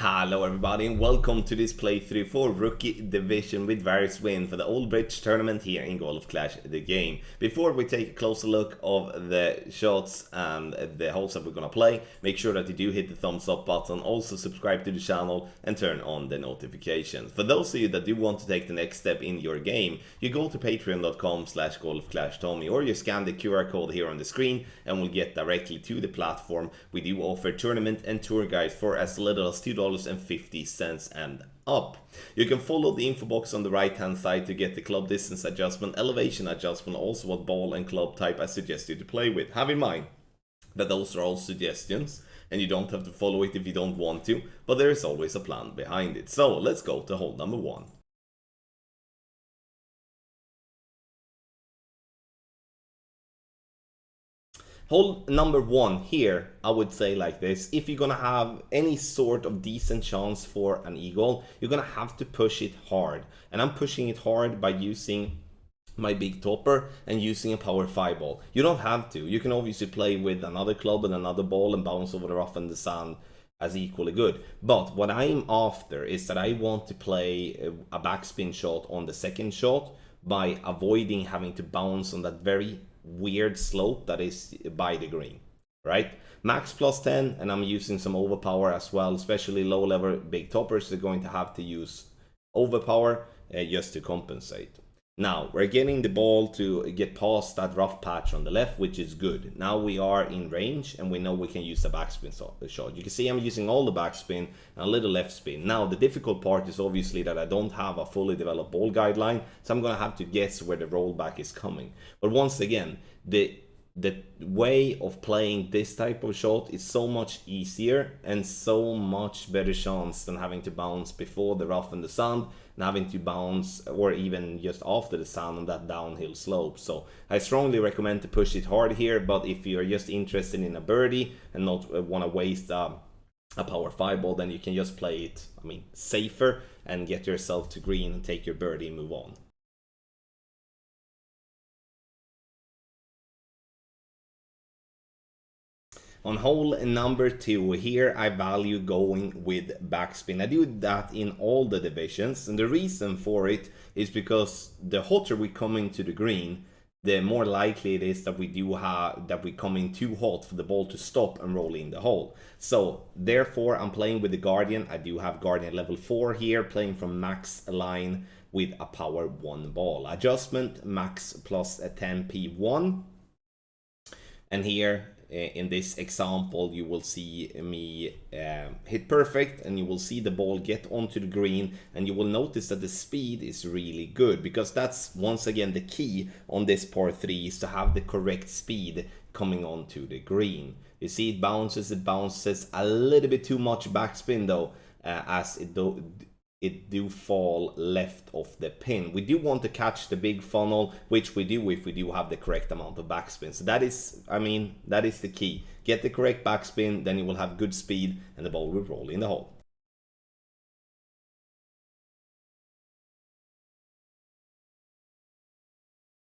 Hello everybody and welcome to this playthrough for Rookie Division with various win for the Old Bridge tournament here in Golf Clash the game. Before we take a closer look of the shots and the holes that we're gonna play, make sure that you do hit the thumbs up button, also subscribe to the channel and turn on the notifications. For those of you that do want to take the next step in your game, you go to patreon.com/golfclashtommy or you scan the QR code here on the screen and we'll get directly to the platform. We do offer tournament and tour guides for as little as $2.50 and up. You can follow the info box on the right hand side to get the club distance adjustment, elevation adjustment, also what ball and club type I suggest you to play with. Have in mind that those are all suggestions and you don't have to follow it if you don't want to, but there is always a plan behind it. So let's go to hole number 1. Hole number 1 here, I would say like this: if you're gonna have any sort of decent chance for an eagle, you're gonna have to push it hard. And I'm pushing it hard by using my big topper and using a power 5 ball. You don't have to. You can obviously play with another club and another ball and bounce over the rough and the sand as equally good. But what I'm after is that I want to play a backspin shot on the second shot by avoiding having to bounce on that very weird slope that is by the green, right? Max plus 10, and I'm using some overpower as well, especially low level big toppers are going to have to use overpower just to compensate. Now we're getting the ball to get past that rough patch on the left, which is good. Now we are in range and we know we can use the backspin shot. You can see I'm using all the backspin and a little left spin. Now the difficult part is obviously that I don't have a fully developed ball guideline, so I'm gonna have to guess where the rollback is coming. But once again, the way of playing this type of shot is so much easier and so much better chance than having to bounce before the rough and the sand and having to bounce or even just after the sand on that downhill slope. So I strongly recommend to push it hard here, but if you're just interested in a birdie and not want to waste a power 5 ball, then you can just play it, safer and get yourself to green and take your birdie and move on. On hole number 2 here, I value going with backspin. I do that in all the divisions, and the reason for it is because the hotter we come into the green, the more likely it is that we come in too hot for the ball to stop and roll in the hole. So therefore I'm playing with the Guardian. I do have Guardian level 4 here, playing from max line with a power 1 ball. Adjustment max plus a 10p1. And here in this example you will see me hit perfect, and you will see the ball get onto the green, and you will notice that the speed is really good, because that's once again the key on this par 3 is to have the correct speed coming onto the green. You see it bounces a little bit too much backspin though, as it do fall left of the pin. We do want to catch the big funnel, which we do if we do have the correct amount of backspin. So that is the key. Get the correct backspin, then you will have good speed and the ball will roll in the hole.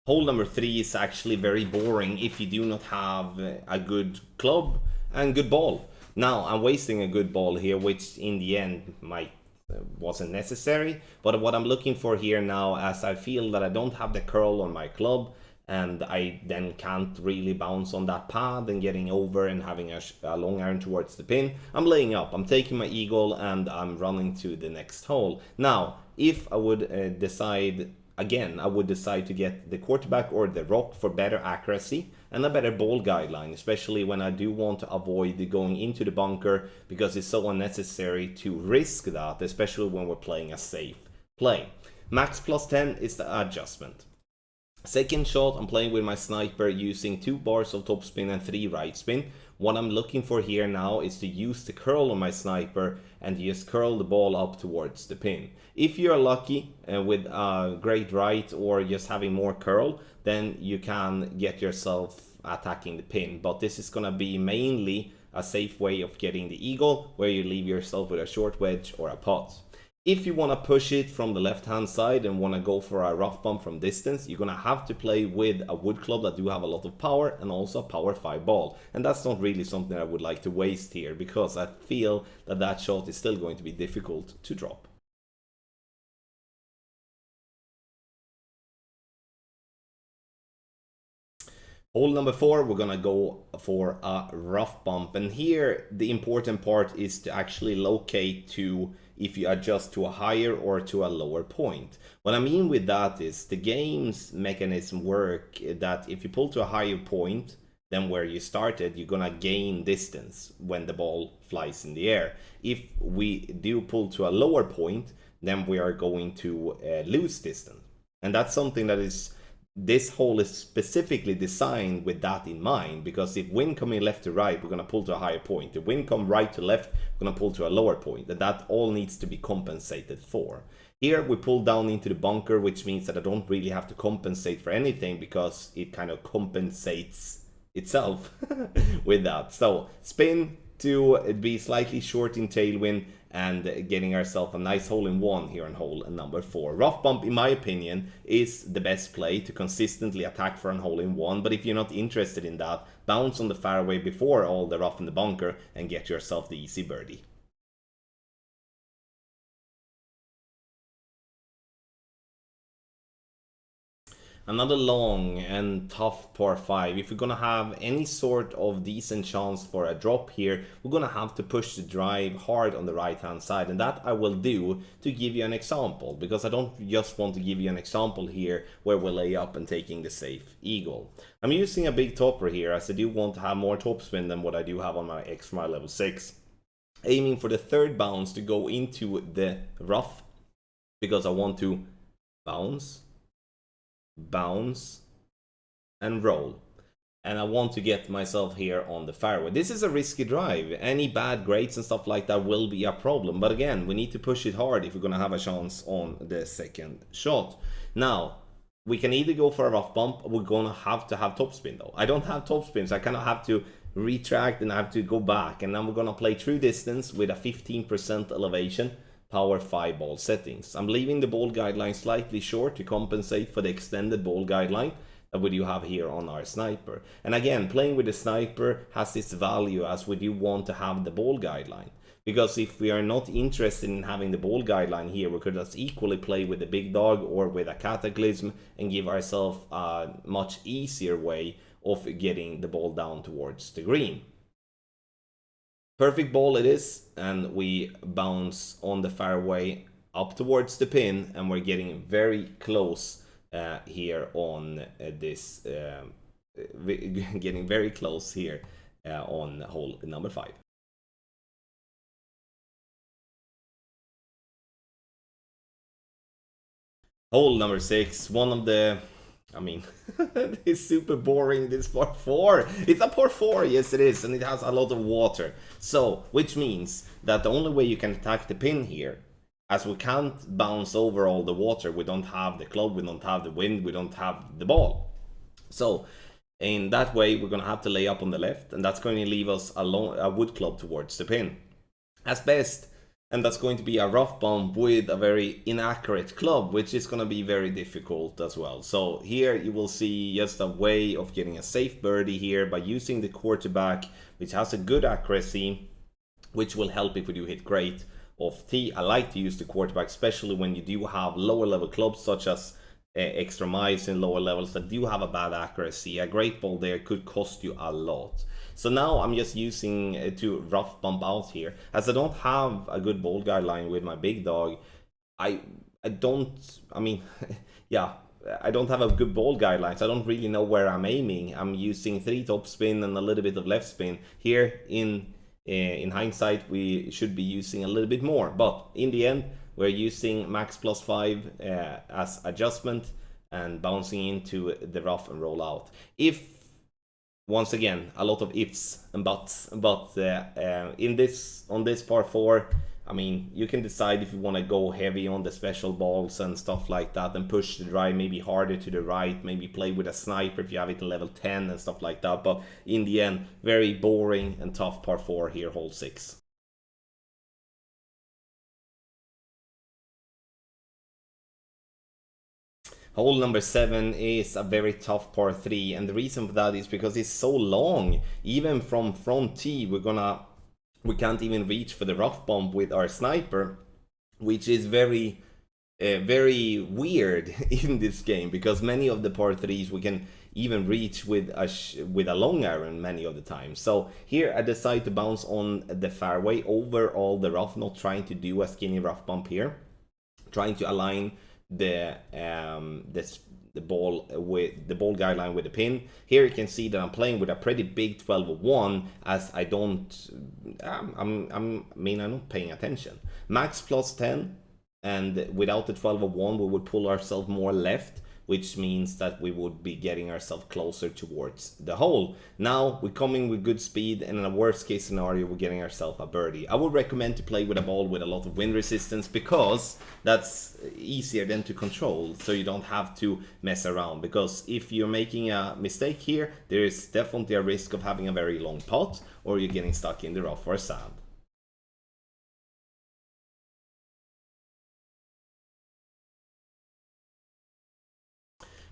Hole number 3 is actually very boring if you do not have a good club and good ball. Now I'm wasting a good ball here, which in the end wasn't necessary, but what I'm looking for here now, as I feel that I don't have the curl on my club and I then can't really bounce on that pad and getting over and having a long iron towards the pin, I'm laying up, I'm taking my eagle and I'm running to the next hole. Now if I would decide again, I would decide to get the quarterback or the rock for better accuracy and a better ball guideline, especially when I do want to avoid going into the bunker, because it's so unnecessary to risk that, especially when we're playing a safe play. Max plus 10 is the adjustment. Second shot, I'm playing with my sniper using 2 bars of topspin and 3 right spin. What I'm looking for here now is to use the curl on my sniper and just curl the ball up towards the pin. If you're lucky with a great right or just having more curl, then you can get yourself attacking the pin. But this is going to be mainly a safe way of getting the eagle, where you leave yourself with a short wedge or a putt. If you want to push it from the left hand side and want to go for a rough bump from distance, you're going to have to play with a wood club that do have a lot of power and also a power 5 ball. And that's not really something I would like to waste here, because I feel that that shot is still going to be difficult to drop. Hole number 4, we're gonna go for a rough bump, and here the important part is to actually locate to if you adjust to a higher or to a lower point. What I mean with that is the game's mechanism work that if you pull to a higher point than where you started, you're gonna gain distance when the ball flies in the air. If we do pull to a lower point, then we are going to lose distance, and that's something that is, this hole is specifically designed with that in mind, because if wind coming left to right, we're going to pull to a higher point. If wind come right to left, we're going to pull to a lower point, and that all needs to be compensated for. Here we pull down into the bunker, which means that I don't really have to compensate for anything, because it kind of compensates itself with that. So spin to be slightly short in tailwind, and getting ourselves a nice hole-in-one here on hole number 4. Rough bump, in my opinion, is the best play to consistently attack for an hole-in-one, but if you're not interested in that, bounce on the fairway before all the rough in the bunker and get yourself the easy birdie. Another long and tough par 5. If we're gonna have any sort of decent chance for a drop here, we're gonna have to push the drive hard on the right hand side, and that I will do to give you an example, because I don't just want to give you an example here where we lay up and taking the safe eagle. I'm using a big topper here, as I do want to have more topspin than what I do have on my X-Mile level 6. Aiming for the third bounce to go into the rough, because I want to bounce, and roll, and I want to get myself here on the fairway. This is a risky drive. Any bad grades and stuff like that will be a problem, but again, we need to push it hard if we're gonna have a chance on the second shot. Now we can either go for a rough bump, or we're gonna have to have topspin though. I don't have topspin, so I kind of have to retract and I have to go back, and then we're gonna play true distance with a 15% elevation, power 5 ball settings. I'm leaving the ball guideline slightly short to compensate for the extended ball guideline that we do have here on our sniper. And again, playing with the sniper has its value, as we do want to have the ball guideline, because if we are not interested in having the ball guideline here, we could just equally play with the big dog or with a cataclysm and give ourselves a much easier way of getting the ball down towards the green. Perfect ball it is, and we bounce on the fairway up towards the pin, and we're getting very close here on this, getting very close here on hole number 5. Hole number 6, one of the, I mean, it's super boring, this par 4. It's a par 4, yes it is, and it has a lot of water. So, which means that the only way you can attack the pin here, as we can't bounce over all the water, we don't have the club, we don't have the wind, we don't have the ball. So, in that way, we're going to have to lay up on the left, and that's going to leave us a wood club towards the pin. As best, and that's going to be a rough bump with a very inaccurate club, which is going to be very difficult as well. So here you will see just a way of getting a safe birdie here by using the quarterback, which has a good accuracy, which will help if we do hit great off tee. I like to use the quarterback, especially when you do have lower level clubs such as extra miles in lower levels that do have a bad accuracy. A great ball there could cost you a lot. So now I'm just using to rough bump out here. As I don't have a good ball guideline with my big dog, I mean, yeah, I don't have a good ball guideline, so I don't really know where I'm aiming. I'm using 3 top spin and a little bit of left spin. Here in hindsight, we should be using a little bit more, but in the end, we're using max +5 as adjustment and bouncing into the rough and roll out. If, once again, a lot of ifs and buts, but on this par 4, I mean, you can decide if you want to go heavy on the special balls and stuff like that and push the drive maybe harder to the right, maybe play with a sniper if you have it in level 10 and stuff like that. But in the end, very boring and tough par 4 here, hole 6. Hole number 7 is a very tough par 3, and the reason for that is because it's so long. Even from front tee, we can't even reach for the rough bump with our sniper, which is very weird in this game, because many of the par 3s we can even reach with a long iron many of the time. So here I decide to bounce on the fairway over all the rough, not trying to do a skinny rough bump here, trying to align the ball with the ball guideline with the pin. Here you can see that I'm playing with a pretty big 12-1, as I don't I'm not paying attention. Max plus 10, and without the 12-1 we would pull ourselves more left, which means that we would be getting ourselves closer towards the hole. Now we're coming with good speed, and in a worst case scenario we're getting ourselves a birdie. I would recommend to play with a ball with a lot of wind resistance, because that's easier than to control, so you don't have to mess around. Because if you're making a mistake here, there is definitely a risk of having a very long putt, or you're getting stuck in the rough or sand.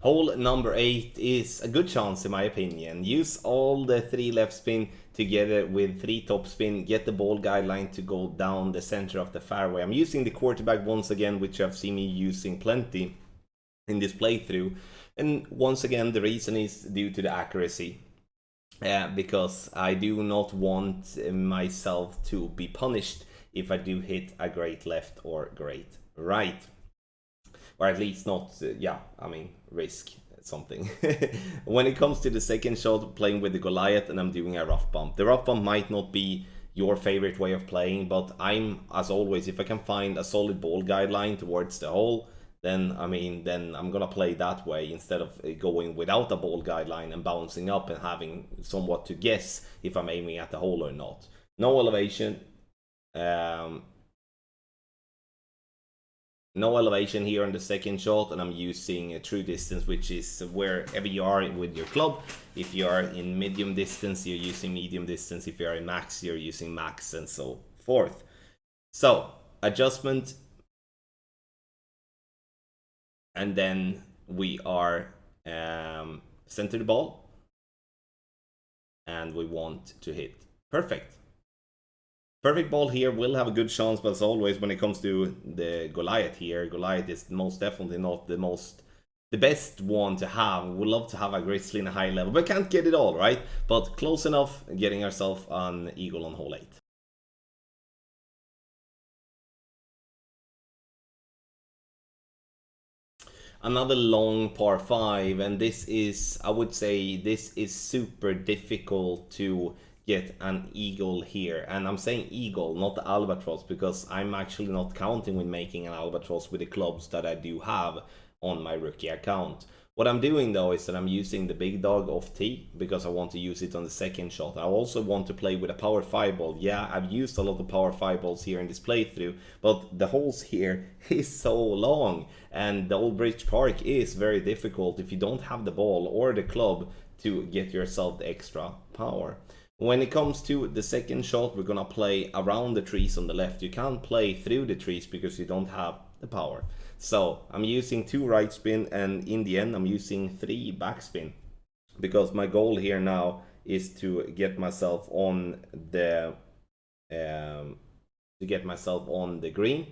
Hole number 8 is a good chance in my opinion. Use all the 3 left spin together with 3 top spin, get the ball guideline to go down the center of the fairway. I'm using the quarterback once again, which I've seen me using plenty in this playthrough. And once again, the reason is due to the accuracy. Because I do not want myself to be punished if I do hit a great left or great right. Or at least not, risk something. When it comes to the second shot, playing with the Goliath, and I'm doing a rough bump. The rough bump might not be your favorite way of playing, but as always, if I can find a solid ball guideline towards the hole, then I'm gonna play that way, instead of going without a ball guideline and bouncing up and having somewhat to guess if I'm aiming at the hole or not. No elevation. No elevation here on the second shot, and I'm using a true distance, which is wherever you are with your club. If you are in medium distance, you're using medium distance. If you are in max, you're using max, and so forth. So, adjustment. And then we are center the ball. And we want to hit. Perfect. Perfect ball here will have a good chance, but as always, when it comes to the Goliath here, Goliath is most definitely not the best one to have. We'd love to have a Grizzly in a high level, but can't get it all, right? But close enough, getting ourselves an eagle on hole 8. Another long par 5, and this is, I would say, this is super difficult to get an eagle here. And I'm saying eagle, not the albatross, because I'm actually not counting with making an albatross with the clubs that I do have on my rookie account. What I'm doing though is that I'm using the big dog off tee, because I want to use it on the second shot. I also want to play with a power 5 ball. Yeah, I've used a lot of power 5 balls here in this playthrough, but the holes here is so long, and the Old Bridge Park is very difficult if you don't have the ball or the club to get yourself the extra power. When it comes to the second shot, we're gonna play around the trees on the left. You can't play through the trees because you don't have the power. So I'm using 2 right spin, and in the end I'm using 3 backspin, because my goal here now is to get myself on the green.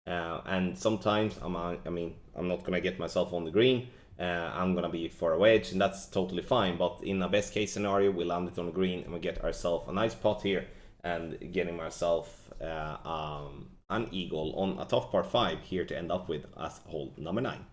And sometimes I'm not gonna get myself on the green. I'm gonna be for a wedge, and that's totally fine. But in a best case scenario, we land it on the green and we get ourselves a nice putt here, and getting myself an eagle on a tough par 5 here to end up with as hole number 9.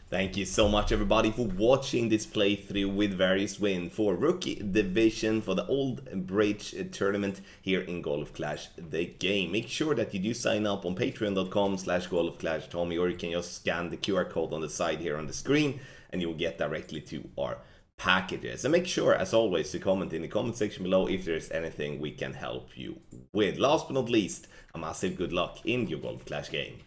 Thank you so much everybody for watching this playthrough with various win for Rookie Division for the Old Bridge tournament here in Golf Clash the game. Make sure that you do sign up on patreon.com/golfclashtommy, or you can just scan the QR code on the side here on the screen and you'll get directly to our packages. And make sure, as always, to comment in the comment section below if there's anything we can help you with. Last but not least, a massive good luck in your Golf Clash game.